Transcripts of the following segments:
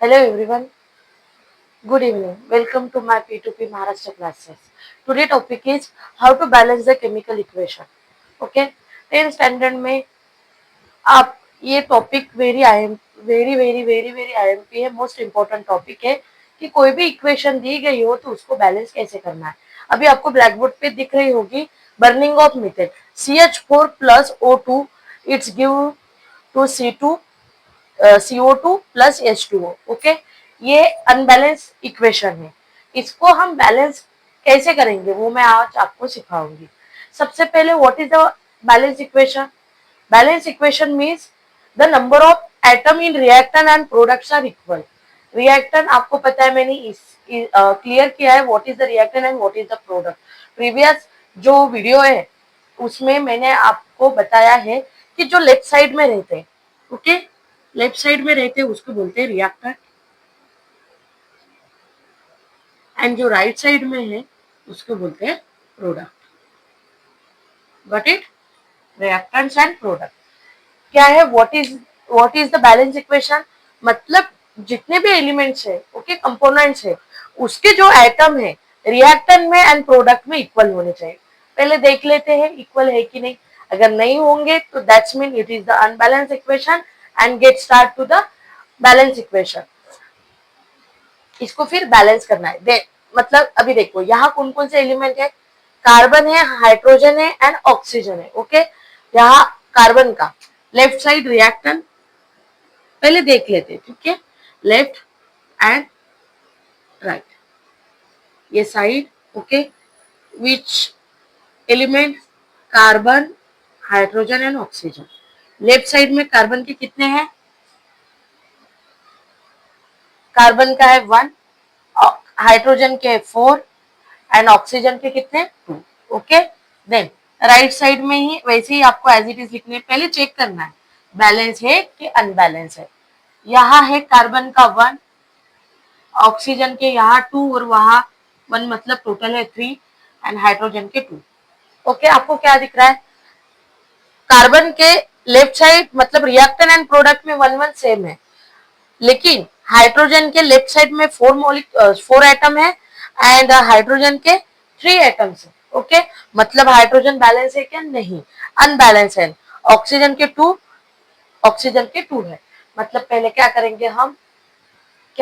Hello everyone, good evening. Welcome to my P2P Maharashtra classes. Today topic is how to balance the chemical equation. Okay, 10th standard में आप ये topic very IMP है, most important topic है कि कोई भी equation दी गई हो तो उसको बैलेंस कैसे करना है। अभी आपको ब्लैक बोर्ड पे दिख रही होगी burning of methane CH4 plus O2 it's give to C2 CO2 plus H2O। Okay, ये अनबैलेंस इक्वेशन है, इसको हम बैलेंस कैसे करेंगे वो मैं आज आपको सिखाऊंगी। सबसे पहले what is the balance equation. Balance equation means the number of atom in reactant and products are equal. Reactant आपको पता है, मैंने इस क्लियर किया है what is the reactant and what is the product. Previous जो वीडियो है उसमें मैंने आपको बताया है कि जो लेफ्ट साइड में रहते हैं, ओके, लेफ्ट साइड में रहते हैं उसको बोलते हैं रिएक्टेंट, एंड जो राइट साइड में है उसको बोलते हैं product. Got it? Reactants and product क्या है, what is the balance equation. मतलब जितने भी एलिमेंट्स है, ओके, कंपोनेंट्स है, उसके जो एटम है रिएक्टेंट में एंड प्रोडक्ट में इक्वल होने चाहिए। पहले देख लेते हैं इक्वल है कि नहीं। अगर नहीं होंगे तो that's mean it is the unbalance equation and get start to the balance equation. इसको फिर बैलेंस करना है। मतलब अभी देखो यहाँ कौन कौन से एलिमेंट है, कार्बन है, हाइड्रोजन है एंड ऑक्सीजन है। ओके, यहाँ कार्बन का लेफ्ट साइड रिएक्टेंट पहले देख लेते हैं, ठीक है, लेफ्ट एंड राइट, ये side, okay, which element, carbon, hydrogen and oxygen. Left side में कार्बन के कितने हैं, कार्बन का है 1, हाइड्रोजन के 4 एंड ऑक्सीजन के कितने 2। ओके, देन राइट साइड में ही वैसे ही आपको एज इट इज लिखने, पहले चेक करना है बैलेंस है कि अनबैलेंस है। यहाँ है कार्बन का 1, ऑक्सीजन के यहाँ 2 और वहां 1, मतलब टोटल है 3 एंड हाइड्रोजन के 2। ओके, आपको क्या दिख रहा है, कार्बन के लेफ्ट साइड मतलब रिएक्टेंट एंड प्रोडक्ट में 1 1 सेम है, लेकिन हाइड्रोजन के लेफ्ट साइड में 4 एटम है एंड हाइड्रोजन के 3 एटम्स है। ओके, मतलब हाइड्रोजन बैलेंस है क्या, नहीं, अनबैलेंस है। ऑक्सीजन के 2, ऑक्सीजन के 2 है, मतलब पहले क्या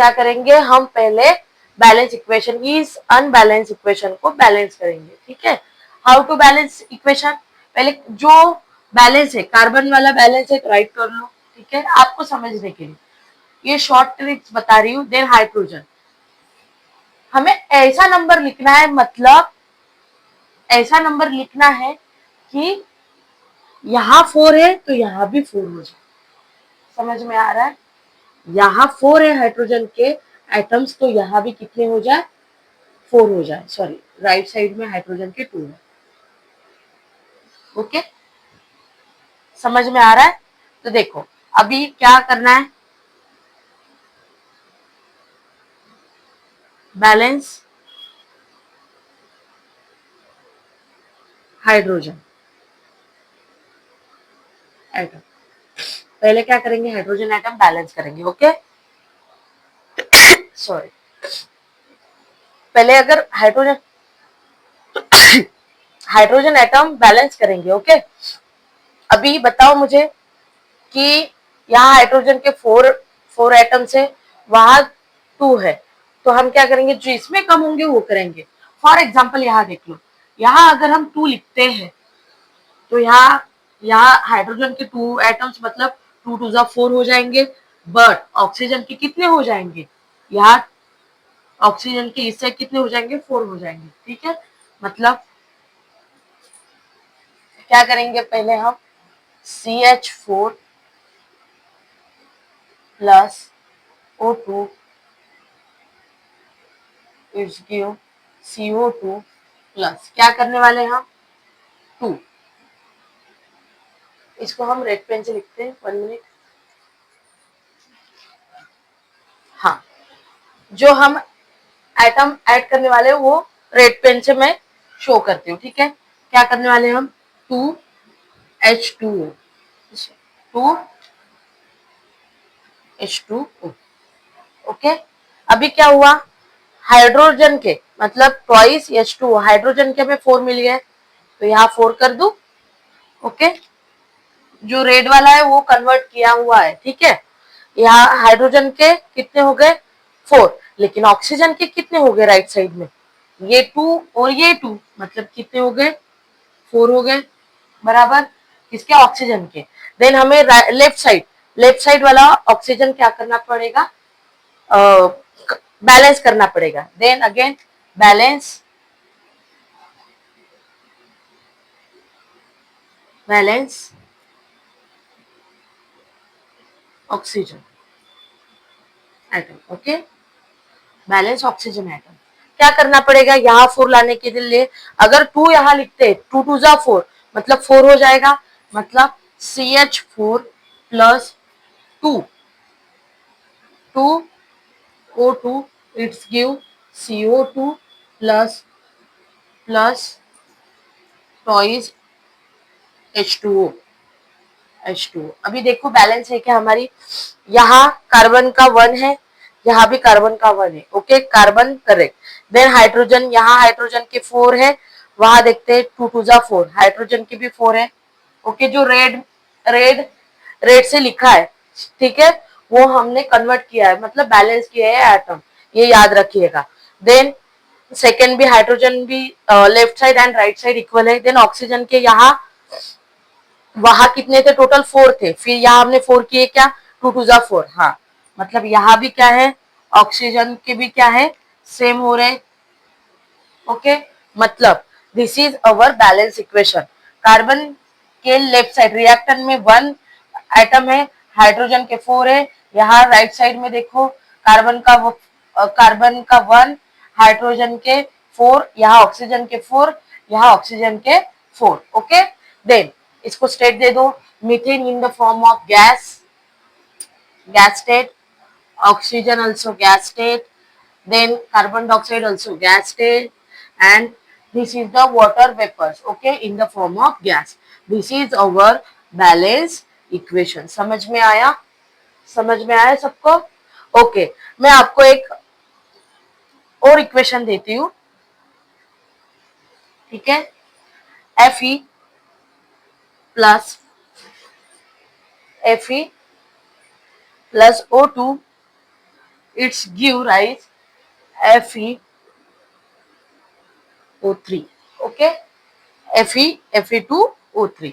करेंगे हम पहले बैलेंस इक्वेशन, इस अनबैलेंस इक्वेशन को बैलेंस करेंगे। ठीक है, हाउ टू बैलेंस इक्वेशन, पहले जो बैलेंस है कार्बन वाला बैलेंस है राइट कर लो, ठीक है, आपको समझने के लिए ये शॉर्ट ट्रिक्स बता रही हूँ। देन हाइड्रोजन, हमें ऐसा नंबर लिखना है, मतलब ऐसा नंबर लिखना है कि यहाँ 4 है तो यहाँ भी 4 हो जाए। समझ में आ रहा है, यहाँ 4 है हाइड्रोजन के एटम्स तो यहाँ भी कितने हो जाए, 4 हो जाए। सॉरी, राइट साइड में हाइड्रोजन के 2 है। ओके, समझ में आ रहा है। तो देखो अभी क्या करना है, बैलेंस हाइड्रोजन एटम, पहले क्या करेंगे, हाइड्रोजन एटम बैलेंस करेंगे। ओके, सॉरी, पहले अगर हाइड्रोजन एटम बैलेंस करेंगे। ओके, अभी बताओ मुझे कि यहाँ हाइड्रोजन के 4 एटम्स है, वहां 2 है, तो हम क्या करेंगे, जो इसमें कम होंगे वो करेंगे। फॉर एग्जाम्पल यहाँ देख लो, यहाँ अगर हम 2 लिखते हैं तो यहाँ हाइड्रोजन के 2 एटम्स मतलब 2 2 जा 4 हो जाएंगे, बट ऑक्सीजन के कितने हो जाएंगे, यहाँ ऑक्सीजन के इससे कितने हो जाएंगे, 4 हो जाएंगे। ठीक है, मतलब क्या करेंगे, पहले हम CH4 plus O2 it's give CO2 plus क्या करने वाले हैं हम 2, इसको हम रेड पेन से लिखते हैं, 1 मिनट। हाँ, जो हम एटम ऐड करने वाले हैं वो रेड पेन से मैं शो करती हूँ। ठीक है, क्या करने वाले हैं हम 2H2O, 2H2O, ओके, अभी क्या हुआ, हाइड्रोजन के मतलब ट्वाइस H2O, हाइड्रोजन के हमें 4 मिल गए, तो यहाँ 4 कर दू। ओके, जो रेड वाला है वो कन्वर्ट किया हुआ है, ठीक है। यहाँ हाइड्रोजन के कितने हो गए 4, लेकिन ऑक्सीजन के कितने हो गए राइट साइड में, ये 2 और ये 2, मतलब कितने हो गए 4 हो गए, बराबर, किसके, ऑक्सीजन के। देन हमें लेफ्ट साइड वाला ऑक्सीजन क्या करना पड़ेगा, बैलेंस करना पड़ेगा। Then again balance oxygen atom. Okay, balance oxygen atom क्या करना पड़ेगा, यहाँ 4 लाने के लिए अगर 2 यहाँ लिखते, 2 2 जा 4, मतलब 4 हो जाएगा, मतलब CH4 plus 2 2O2, it's give CO2 plus twice H2O। अभी देखो बैलेंस है क्या हमारी, यहाँ कार्बन का 1 है, यहाँ भी कार्बन का 1 है। Okay, carbon correct. Then hydrogen, यहाँ हाइड्रोजन के 4 है, वहां देखते हैं 2 2 जा 4, हाइड्रोजन के भी 4 है। ओके, जो रेड रेड से लिखा है, ठीक है, वो हमने कन्वर्ट किया है, मतलब बैलेंस किया है एटम, ये याद रखिएगा। देन सेकेंड भी हाइड्रोजन भी left side and right side equal है। देन ऑक्सीजन के यहाँ वहां कितने थे, टोटल 4 थे, फिर यहाँ हमने 4 किए क्या, 2 2 जा 4, हाँ, मतलब यहाँ भी क्या है, ऑक्सीजन के भी क्या है, सेम हो रहे। ओके, मतलब this is our balance equation. Carbon के लेफ्ट साइड रिएक्टेंट में 1 एटम है, हाइड्रोजन के 4 है, यहाँ राइट साइड में देखो कार्बन का 1, हाइड्रोजन के 4, यहाँ ऑक्सीजन के 4, यहाँ ऑक्सीजन के 4। ओके, देन इसको स्टेट दे दो, methane in the form of gas state, oxygen also gas state, then carbon dioxide also gas state, and this is the water vapors, okay, in the form of gas. This is our balance equation. समझ में आया सबको। Okay, मैं आपको एक और equation देती हूँ, ठीक है, Fe plus O2, it's give rise FeO3, okay, Fe2O3,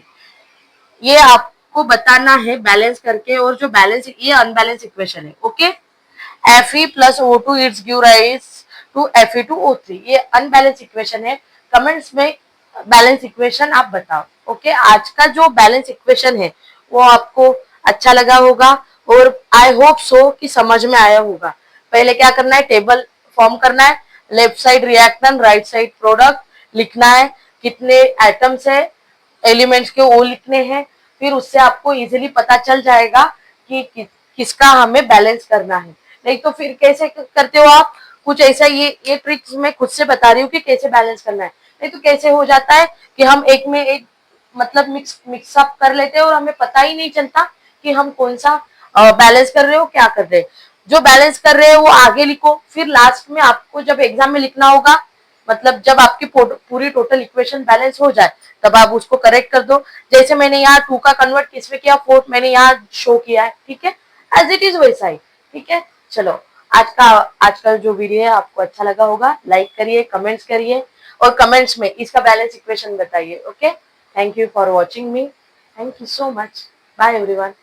ये आपको बताना है बैलेंस करके, और जो बैलेंस, ये अनबैलेंस इक्वेशन है। Okay, Fe plus O2 it's give rise to Fe2O3, ये अनबैलेंस इक्वेशन है। कमेंट्स में बैलेंस इक्वेशन आप बताओ। ओके, आज का जो बैलेंस इक्वेशन है वो आपको अच्छा लगा होगा, और आई होप सो कि समझ में आया होगा। पहले क्या करना है, टेबल फॉर्म करना है, left side reactant, right side product लिखना है, कितने एटम्स है, एलिमेंट्स के वो लिखने हैं, फिर उससे आपको इजीली पता चल जाएगा कि किसका हमें बैलेंस करना है। नहीं तो फिर कैसे करते हो आप, कुछ ऐसा, ये ट्रिक्स मैं खुद से बता रही हूँ कि कैसे बैलेंस करना है। नहीं तो कैसे हो जाता है कि हम एक में एक मतलब मिक्सअप कर लेते हैं और हमें पता ही नहीं चलता कि हम कौन सा बैलेंस कर रहे हो, क्या कर रहे हैं। जो बैलेंस कर रहे हो वो आगे लिखो, फिर लास्ट में आपको जब एग्जाम में लिखना होगा, मतलब जब आपकी पूरी टोटल इक्वेशन बैलेंस हो जाए तब आप उसको करेक्ट कर दो। जैसे मैंने यहाँ 2 का कन्वर्ट किसमें किया, 4 मैंने यहाँ शो किया है, ठीक है, एज इट इज वैसा ही, ठीक है। चलो, आज का जो वीडियो है आपको अच्छा लगा होगा, लाइक करिए, कमेंट्स करिए, और कमेंट्स में इसका बैलेंस इक्वेशन बताइए। Okay, thank you for watching me, thank you so much, bye everyone.